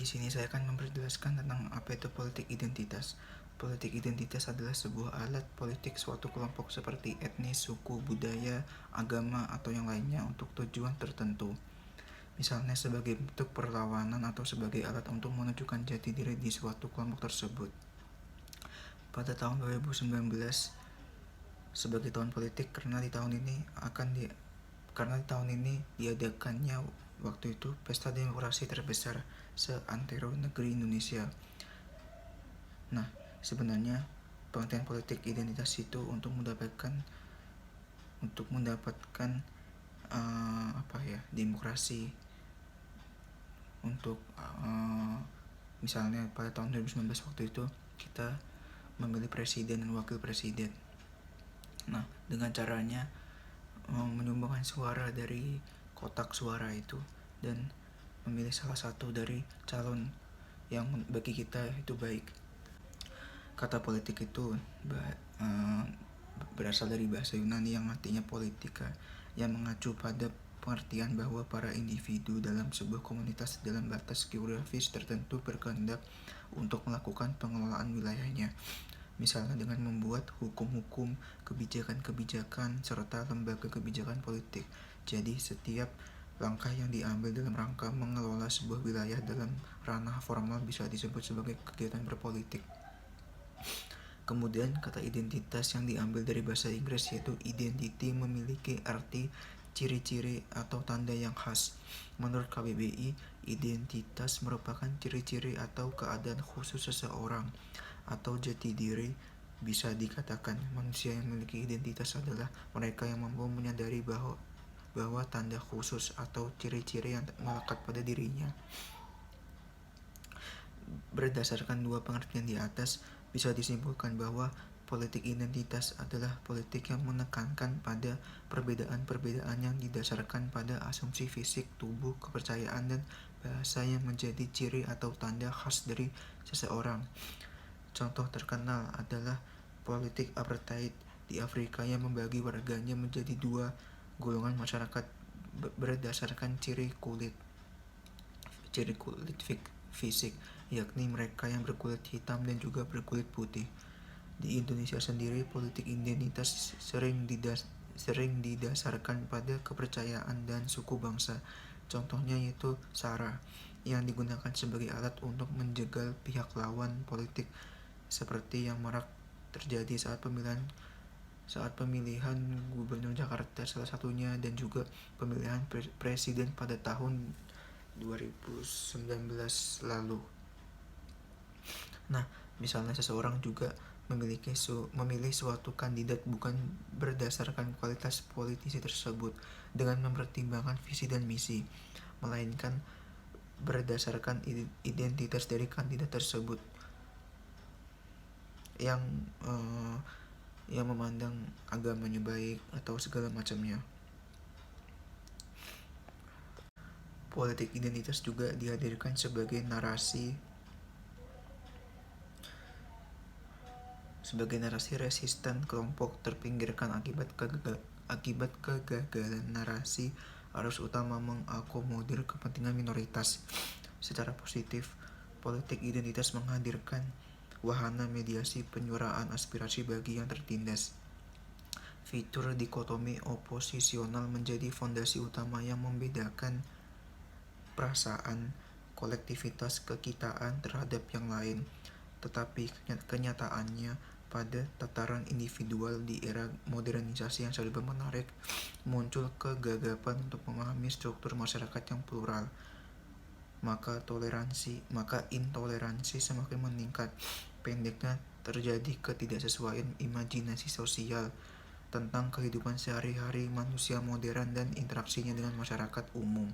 Di sini saya akan memperjelaskan tentang apa itu politik identitas. Politik identitas adalah sebuah alat politik suatu kelompok seperti etnis, suku, budaya, agama, atau yang lainnya untuk tujuan tertentu. Misalnya sebagai bentuk perlawanan atau sebagai alat untuk menunjukkan jati diri di suatu kelompok tersebut. Pada tahun 2019 sebagai tahun politik karena di tahun ini diadakannya waktu itu pesta demokrasi terbesar seantero negeri Indonesia. Nah, sebenarnya pengertian politik identitas itu untuk mendapatkan demokrasi untuk misalnya pada tahun 2019 waktu itu kita memilih presiden dan wakil presiden. Nah, dengan caranya menyumbangkan suara dari kotak suara itu dan memilih salah satu dari calon yang bagi kita itu baik. Kata politik itu berasal dari bahasa Yunani yang artinya politika, yang mengacu pada pengertian bahwa para individu dalam sebuah komunitas dalam batas geografis tertentu berkehendak untuk melakukan pengelolaan wilayahnya, misalnya dengan membuat hukum-hukum, kebijakan-kebijakan, serta lembaga kebijakan politik. Jadi setiap langkah yang diambil dalam rangka mengelola sebuah wilayah dalam ranah formal bisa disebut sebagai kegiatan berpolitik. Kemudian kata identitas yang diambil dari bahasa Inggris yaitu identity memiliki arti ciri-ciri atau tanda yang khas. Menurut KBBI, identitas merupakan ciri-ciri atau keadaan khusus seseorang atau jati diri. Bisa dikatakan manusia yang memiliki identitas adalah mereka yang mampu menyadari bahwa tanda khusus atau ciri-ciri yang melekat pada dirinya. Berdasarkan dua pengertian di atas, bisa disimpulkan bahwa politik identitas adalah politik yang menekankan pada perbedaan-perbedaan yang didasarkan pada asumsi fisik, tubuh, kepercayaan, dan bahasa yang menjadi ciri atau tanda khas dari seseorang. Contoh terkenal adalah politik apartheid di Afrika yang membagi warganya menjadi dua golongan masyarakat berdasarkan ciri kulit fisik, yakni mereka yang berkulit hitam dan juga berkulit putih. Di Indonesia sendiri, politik identitas sering didasarkan pada kepercayaan dan suku bangsa. Contohnya yaitu SARA, yang digunakan sebagai alat untuk menjegal pihak lawan politik, seperti yang marak terjadi saat pemilihan gubernur Jakarta salah satunya, dan juga pemilihan presiden pada tahun 2019 lalu. Nah, misalnya seseorang juga memilih suatu kandidat bukan berdasarkan kualitas politisi tersebut dengan mempertimbangkan visi dan misi, melainkan berdasarkan identitas dari kandidat tersebut yang memandang agamanya baik atau segala macamnya. Politik identitas juga dihadirkan sebagai narasi resisten kelompok terpinggirkan akibat kegagalan narasi arus utama mengakomodir kepentingan minoritas. Secara positif, politik identitas menghadirkan wahana mediasi penyuaraan aspirasi bagi yang tertindas. Fitur dikotomi oposisional menjadi fondasi utama yang membedakan perasaan kolektivitas kekitaan terhadap yang lain, tetapi kenyataannya pada tataran individual di era modernisasi yang serba menarik, muncul kegagapan untuk memahami struktur masyarakat yang plural. Maka intoleransi semakin meningkat. Pendeknya, terjadi ketidaksesuaian imajinasi sosial tentang kehidupan sehari-hari manusia modern dan interaksinya dengan masyarakat umum.